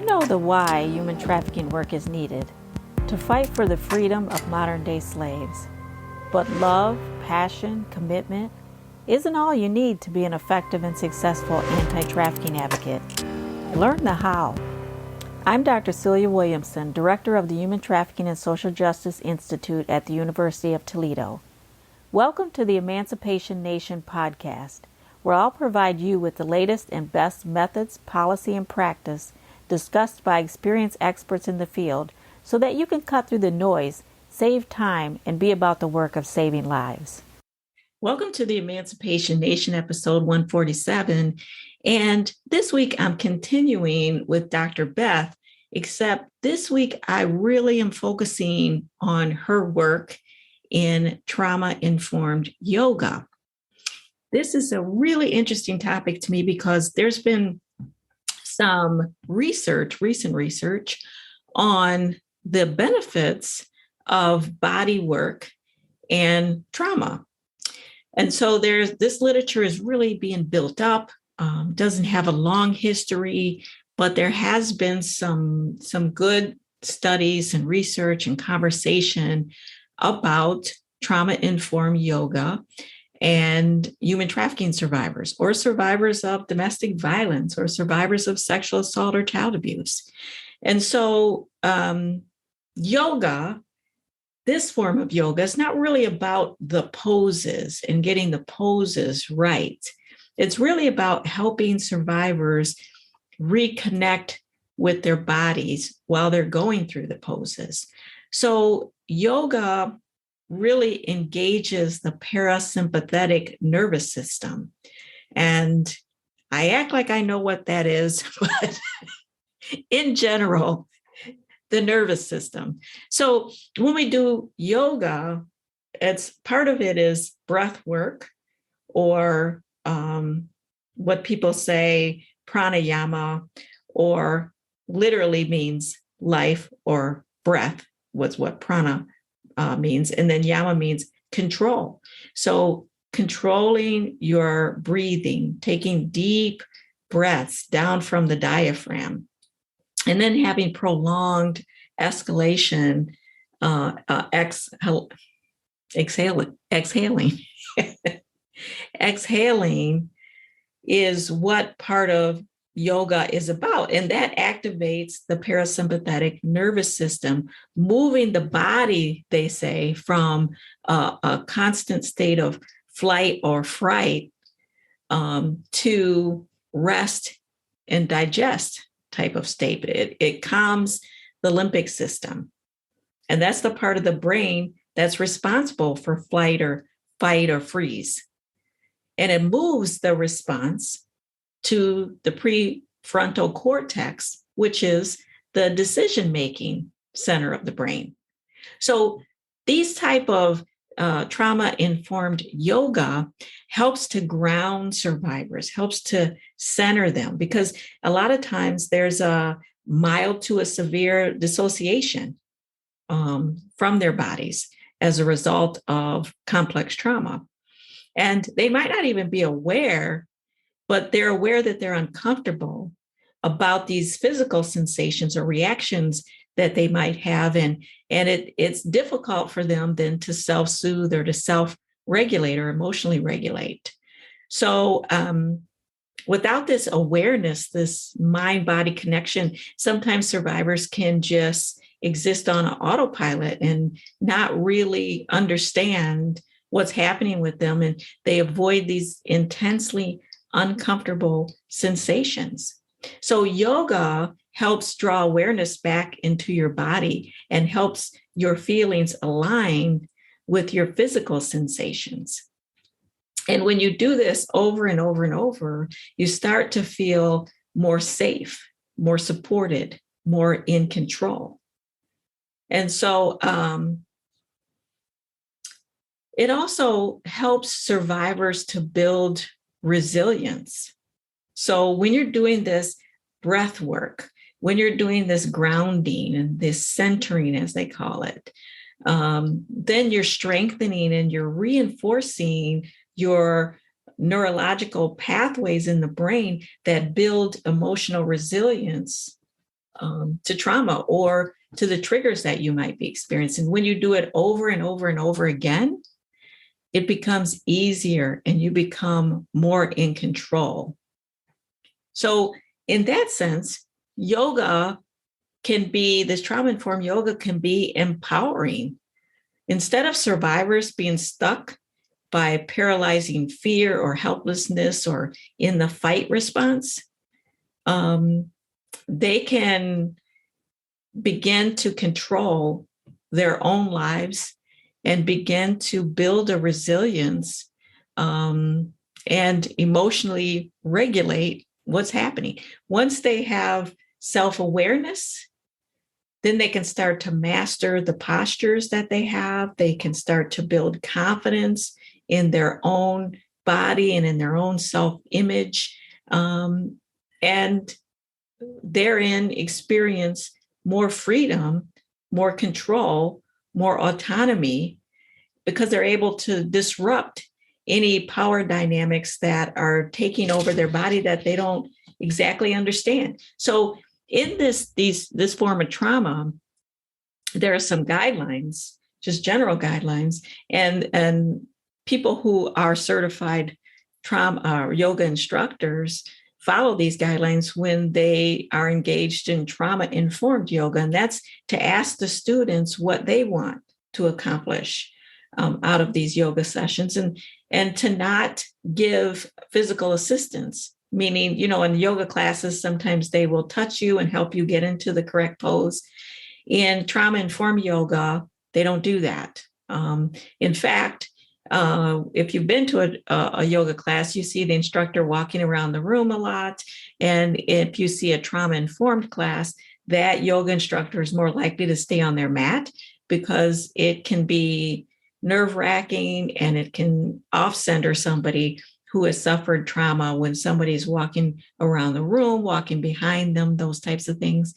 know the why human trafficking work is needed, to fight for the freedom of modern-day slaves. But love, passion, commitment isn't all you need to be an effective and successful anti-trafficking advocate. Learn the how. I'm Dr. Celia Williamson, Director of the Human Trafficking and Social Justice Institute at the University of Toledo. Welcome to the Emancipation Nation podcast, where I'll provide you with the latest and best methods, policy, and practice discussed by experienced experts in the field so that you can cut through the noise, save time, and be about the work of saving lives. Welcome to the Emancipation Nation episode 147. And this week I'm continuing with Dr. Beth, except this week I really am focusing on her work in trauma-informed yoga. This is a really interesting topic to me because there's been some recent research on the benefits of body work and trauma. And so this literature is really being built up, doesn't have a long history, but there has been some good studies and research and conversation about trauma-informed yoga and human trafficking survivors or survivors of domestic violence or survivors of sexual assault or child abuse. And so yoga, this form of yoga, is not really about the poses and getting the poses right. It's really about helping survivors reconnect with their bodies while they're going through the poses. So yoga really engages the parasympathetic nervous system. And I act like I know what that is, but in general, the nervous system. So when we do yoga, part of it is breath work, or what people say pranayama, or literally means life or breath, was what prana means. And then yama means control. So controlling your breathing, taking deep breaths down from the diaphragm, and then having prolonged exhalation, exhaling. Exhaling is what part of yoga is about. And that activates the parasympathetic nervous system, moving the body, they say, from a constant state of flight or fright to rest and digest type of state. It calms the limbic system. And that's the part of the brain that's responsible for flight or fight or freeze. And it moves the response to the prefrontal cortex, which is the decision-making center of the brain. So these type of trauma-informed yoga helps to ground survivors, helps to center them, because a lot of times there's a mild to a severe dissociation from their bodies as a result of complex trauma. And they might not even be aware, but they're aware that they're uncomfortable about these physical sensations or reactions that they might have. And it's difficult for them then to self-soothe or to self-regulate or emotionally regulate. So without this awareness, this mind-body connection, sometimes survivors can just exist on an autopilot and not really understand what's happening with them. And they avoid these intensely uncomfortable sensations. So yoga helps draw awareness back into your body and helps your feelings align with your physical sensations. And when you do this over and over and over, you start to feel more safe, more supported, more in control. And so it also helps survivors to build resilience. So when you're doing this breath work, when you're doing this grounding and this centering, as they call it, then you're strengthening and you're reinforcing your neurological pathways in the brain that build emotional resilience to trauma or to the triggers that you might be experiencing. When you do it over and over and over again, it becomes easier and you become more in control. So in that sense, this trauma-informed yoga can be empowering. Instead of survivors being stuck by paralyzing fear or helplessness or in the fight response, they can begin to control their own lives and begin to build a resilience and emotionally regulate what's happening. Once they have self-awareness, then they can start to master the postures that they have. They can start to build confidence in their own body and in their own self-image, and therein experience more freedom, more control, more autonomy, because they're able to disrupt any power dynamics that are taking over their body that they don't exactly understand. So in this form of trauma, there are some guidelines, just general guidelines, and people who are certified trauma yoga instructors follow these guidelines when they are engaged in trauma-informed yoga. And that's to ask the students what they want to accomplish out of these yoga sessions, and to not give physical assistance, meaning, in yoga classes, sometimes they will touch you and help you get into the correct pose. In trauma-informed yoga, they don't do that. In fact, if you've been to a yoga class, you see the instructor walking around the room a lot. And if you see a trauma-informed class, that yoga instructor is more likely to stay on their mat, because it can be nerve-wracking and it can off-center somebody who has suffered trauma when somebody's walking around the room, walking behind them, those types of things.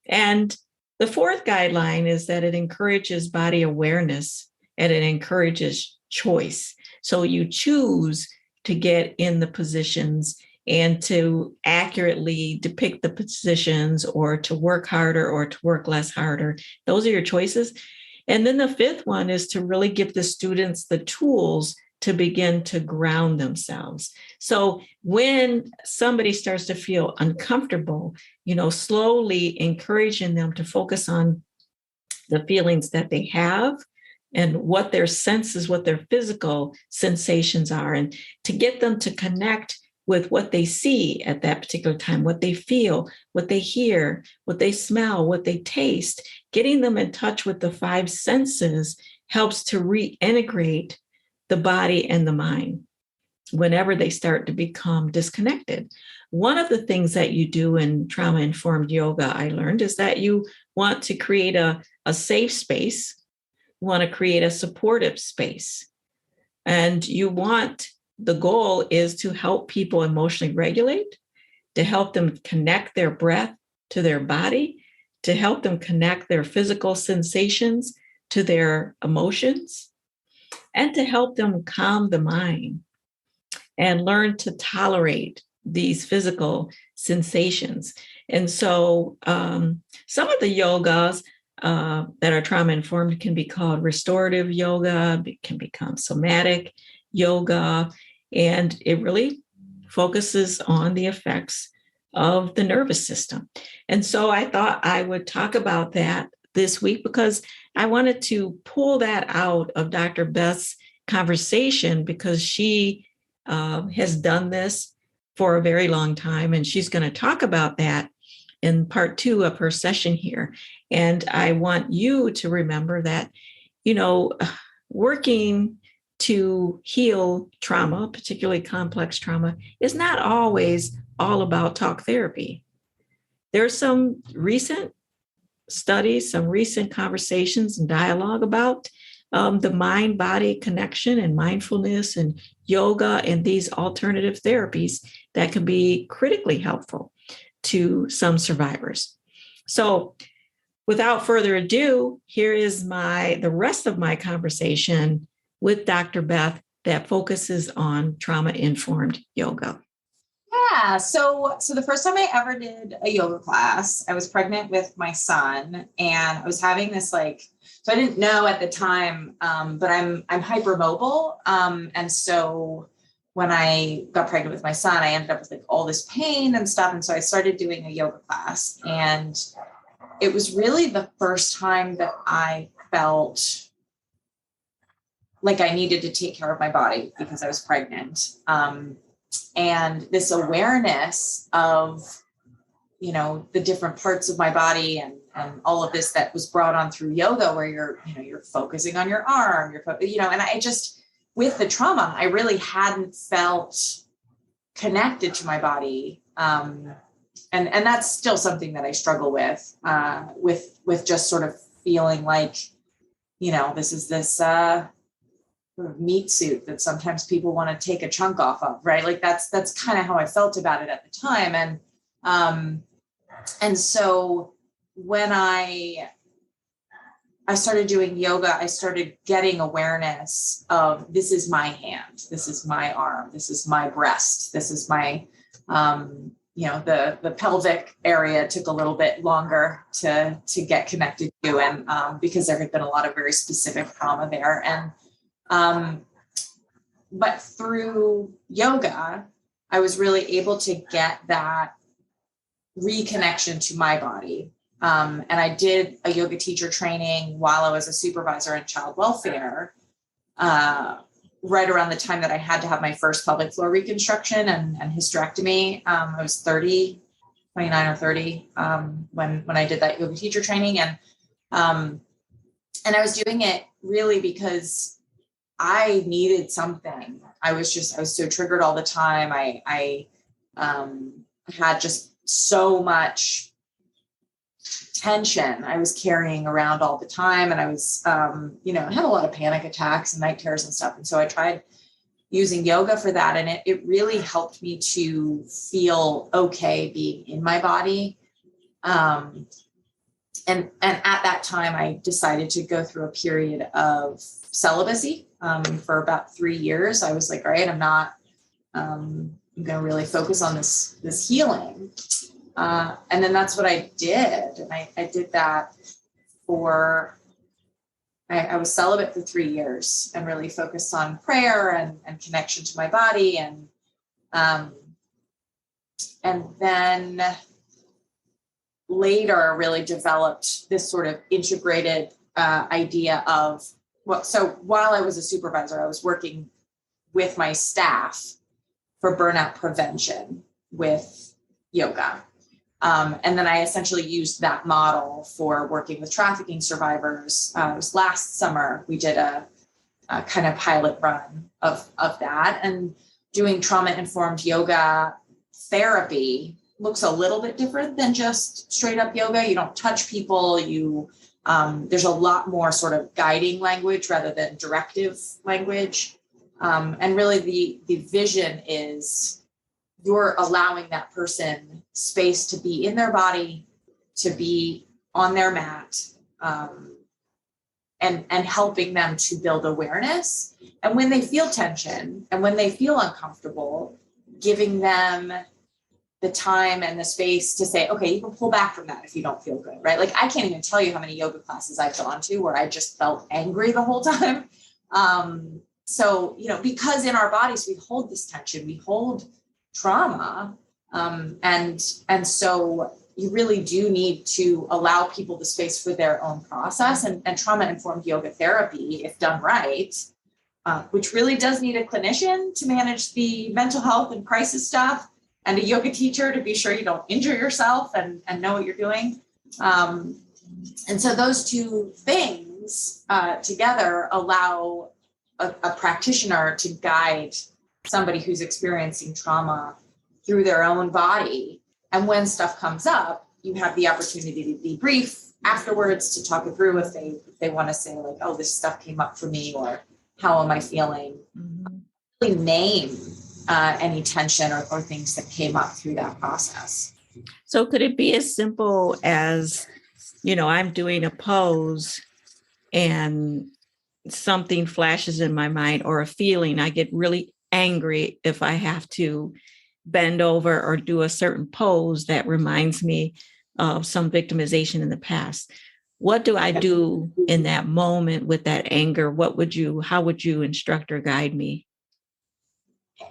And the fourth guideline is that it encourages body awareness and it encourages choice. So you choose to get in the positions and to accurately depict the positions, or to work harder or to work less harder. Those are your choices. And then the fifth one is to really give the students the tools to begin to ground themselves. So when somebody starts to feel uncomfortable, slowly encouraging them to focus on the feelings that they have and what their senses, what their physical sensations are, and to get them to connect with what they see at that particular time, what they feel, what they hear, what they smell, what they taste. Getting them in touch with the five senses helps to reintegrate the body and the mind whenever they start to become disconnected. One of the things that you do in trauma-informed yoga, I learned, is that you want to create a safe space. You want to create a supportive space. And the goal is to help people emotionally regulate, to help them connect their breath to their body, to help them connect their physical sensations to their emotions, and to help them calm the mind and learn to tolerate these physical sensations. And so some of the yogas that are trauma-informed can be called restorative yoga, it can become somatic yoga, and it really focuses on the effects of the nervous system. And so I thought I would talk about that this week, because I wanted to pull that out of Dr. Beth's conversation, because she has done this for a very long time, and she's going to talk about that in part 2 of her session here. And I want you to remember that, working to heal trauma, particularly complex trauma, is not always all about talk therapy. There's some recent studies, some recent conversations and dialogue about the mind-body connection and mindfulness and yoga and these alternative therapies that can be critically helpful to some survivors. So without further ado, here is the rest of my conversation with Dr. Beth that focuses on trauma-informed yoga. Yeah. So the first time I ever did a yoga class, I was pregnant with my son, and I was having this so I didn't know at the time, but I'm hypermobile. And so when I got pregnant with my son, I ended up with all this pain and stuff. And so I started doing a yoga class, and it was really the first time that I felt like I needed to take care of my body because I was pregnant. And this awareness of, the different parts of my body and all of this that was brought on through yoga, where you're focusing on your arm, and I just, with the trauma, I really hadn't felt connected to my body. And that's still something that I struggle with just sort of feeling like, this is this, sort of meat suit that sometimes people want to take a chunk off of, right? Like that's kind of how I felt about it at the time. And so when I started doing yoga, I started getting awareness of, this is my hand, this is my arm, this is my breast, this is my, the pelvic area took a little bit longer to get connected to, and because there had been a lot of very specific trauma there. But through yoga, I was really able to get that reconnection to my body. And I did a yoga teacher training while I was a supervisor in child welfare, right around the time that I had to have my first pelvic floor reconstruction and hysterectomy. I was 29 or 30, when I did that yoga teacher training. And I was doing it really because I needed something. I was so triggered all the time. I had just so much tension I was carrying around all the time. And I was, I had a lot of panic attacks and night terrors and stuff. And so I tried using yoga for that. And it really helped me to feel okay being in my body. And at that time, I decided to go through a period of celibacy. For about 3 years, I was like, all right, I'm going to really focus on this healing. And then that's what I did. And I did that I was celibate for 3 years and really focused on prayer and connection to my body. And then later really developed this sort of integrated idea of, so while I was a supervisor, I was working with my staff for burnout prevention with yoga. And then I essentially used that model for working with trafficking survivors. It was last summer, we did a kind of pilot run of that, and doing trauma-informed yoga therapy looks a little bit different than just straight up yoga. You don't touch people. There's a lot more sort of guiding language rather than directive language. And really the vision is you're allowing that person space to be in their body, to be on their mat, and helping them to build awareness. And when they feel tension and when they feel uncomfortable, giving them the time and the space to say, okay, you can pull back from that if you don't feel good, right? Like I can't even tell you how many yoga classes I've gone to where I just felt angry the whole time. So, because in our bodies, we hold this tension, we hold trauma. And so you really do need to allow people the space for their own process, and trauma-informed yoga therapy, if done right, which really does need a clinician to manage the mental health and crisis stuff, and a yoga teacher to be sure you don't injure yourself and know what you're doing. And so those two things together allow a practitioner to guide somebody who's experiencing trauma through their own body. And when stuff comes up, you have the opportunity to debrief afterwards, to talk it through if they want to say like, oh, this stuff came up for me, or how am I feeling? Mm-hmm. Really name any tension or things that came up through that process. So could it be as simple as, I'm doing a pose and something flashes in my mind, or a feeling, I get really angry if I have to bend over or do a certain pose that reminds me of some victimization in the past. What do I do in that moment with that anger? How would you instruct or guide me?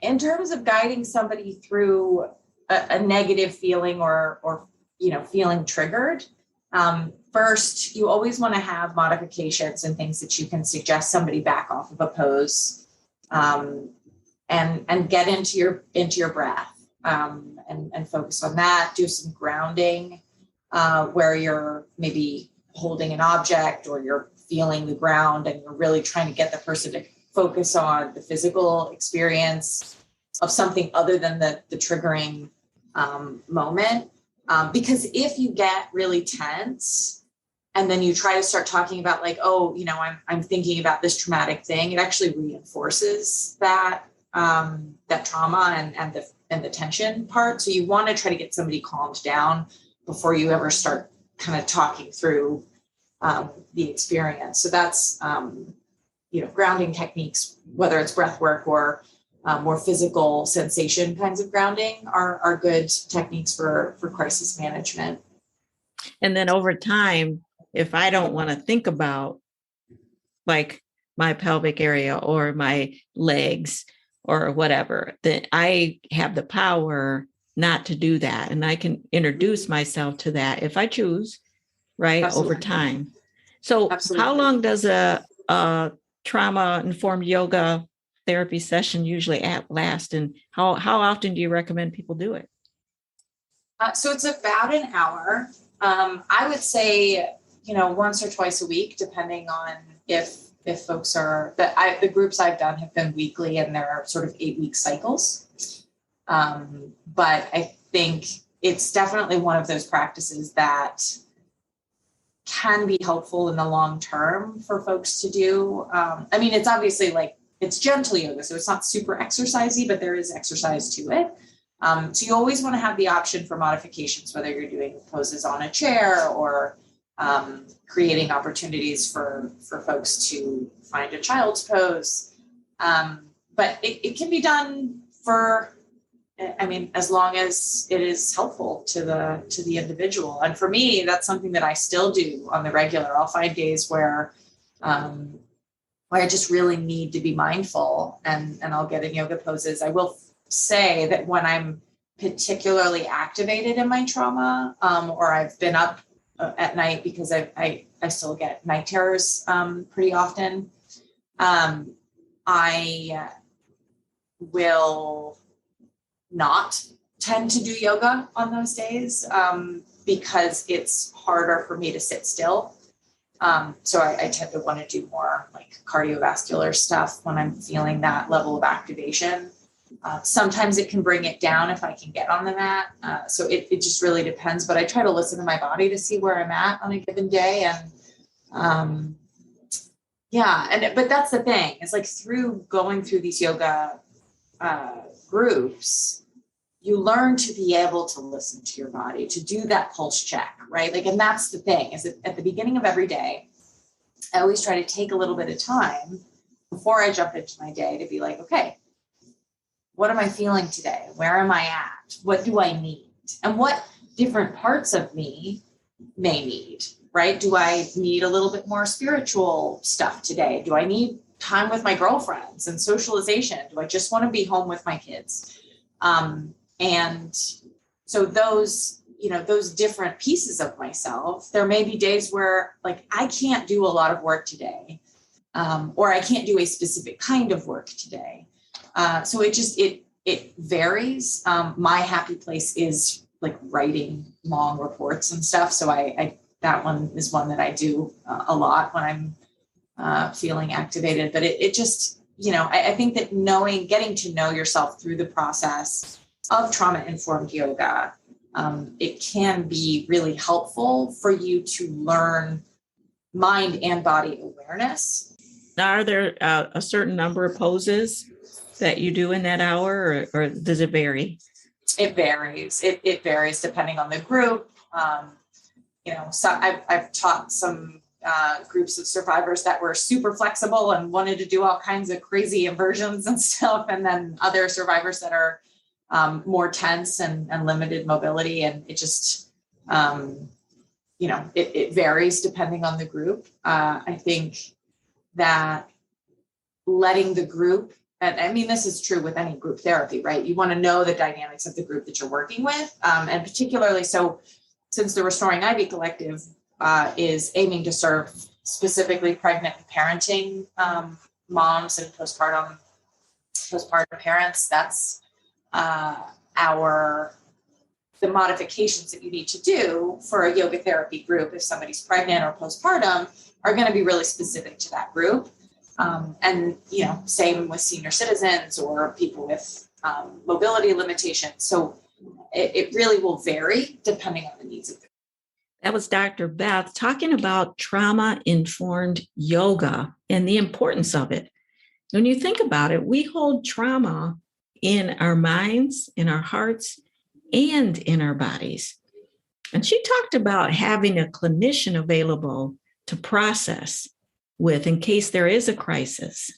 In terms of guiding somebody through a negative feeling or feeling triggered, first, you always want to have modifications and things that you can suggest somebody back off of a pose, and get into your breath, and focus on that. Do some grounding, where you're maybe holding an object or you're feeling the ground and you're really trying to get the person to focus on the physical experience of something other than the triggering moment. Because if you get really tense and then you try to start talking about like, oh, I'm thinking about this traumatic thing, it actually reinforces that trauma and the tension part. So you want to try to get somebody calmed down before you ever start kind of talking through the experience. So that's, grounding techniques, whether it's breath work or more physical sensation kinds of grounding are good techniques for crisis management. And then over time, if I don't want to think about like my pelvic area or my legs or whatever, then I have the power not to do that. And I can introduce myself to that if I choose, right? Absolutely. Over time. So Absolutely. How long does a trauma-informed yoga therapy session usually last? And how often do you recommend people do it? So it's about an hour. I would say, once or twice a week, depending on if folks are, the groups I've done have been weekly and they're sort of 8-week cycles. But I think it's definitely one of those practices that can be helpful in the long term for folks to do. It's obviously like, it's gentle yoga, so it's not super exercisey, but there is exercise to it. So you always want to have the option for modifications, whether you're doing poses on a chair or creating opportunities for folks to find a child's pose. But it can be done as long as it is helpful to the individual. And for me, that's something that I still do on the regular. I'll find days where I just really need to be mindful and I'll get in yoga poses. I will say that when I'm particularly activated in my trauma, or I've been up at night because I still get night terrors pretty often, I will not tend to do yoga on those days because it's harder for me to sit still. So I tend to want to do more like cardiovascular stuff when I'm feeling that level of activation. Sometimes it can bring it down if I can get on the mat. So it just really depends, but I try to listen to my body to see where I'm at on a given day. And but that's the thing. It's like through going through these yoga groups, you learn to be able to listen to your body, to do that pulse check, right? Like, and that's the thing is that at the beginning of every day, I always try to take a little bit of time before I jump into my day to be like, okay, what am I feeling today? Where am I at? What do I need? And what different parts of me may need, right? Do I need a little bit more spiritual stuff today? Do I need time with my girlfriends and socialization? Do I just want to be home with my kids? And so those different pieces of myself, there may be days where like, I can't do a lot of work today, or I can't do a specific kind of work today. So it varies. My happy place is like writing long reports and stuff. So I that one is one that I do a lot when I'm feeling activated, but it just, I think that getting to know yourself through the process of trauma-informed yoga, it can be really helpful for you to learn mind and body awareness. Now, are there a certain number of poses that you do in that hour, or does it vary? It varies. It varies depending on the group. So I've taught some groups of survivors that were super flexible and wanted to do all kinds of crazy inversions and stuff. And then other survivors that are more tense and limited mobility. And it just, it varies depending on the group. I think that letting the group, and I mean, this is true with any group therapy, right? You want to know the dynamics of the group that you're working with. And particularly so, since the Restoring Ivy Collective is aiming to serve specifically pregnant and parenting moms and postpartum parents, that's the modifications that you need to do for a yoga therapy group if somebody's pregnant or postpartum are going to be really specific to that group. And, same with senior citizens or people with mobility limitations. So it really will vary depending on the needs of the group. That was Dr. Beth talking about trauma-informed yoga and the importance of it. When you think about it, we hold trauma in our minds, in our hearts, and in our bodies. And she talked about having a clinician available to process with in case there is a crisis.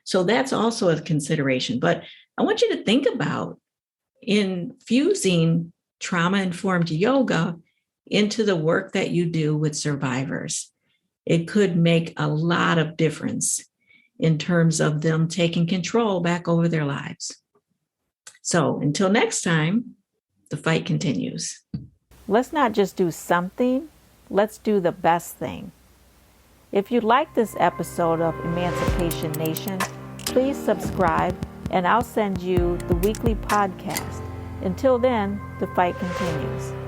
So that's also a consideration. But I want you to think about infusing trauma-informed yoga into the work that you do with survivors. It could make a lot of difference in terms of them taking control back over their lives. So until next time, the fight continues. Let's not just do something, let's do the best thing. If you like this episode of Emancipation Nation, please subscribe and I'll send you the weekly podcast. Until then, the fight continues.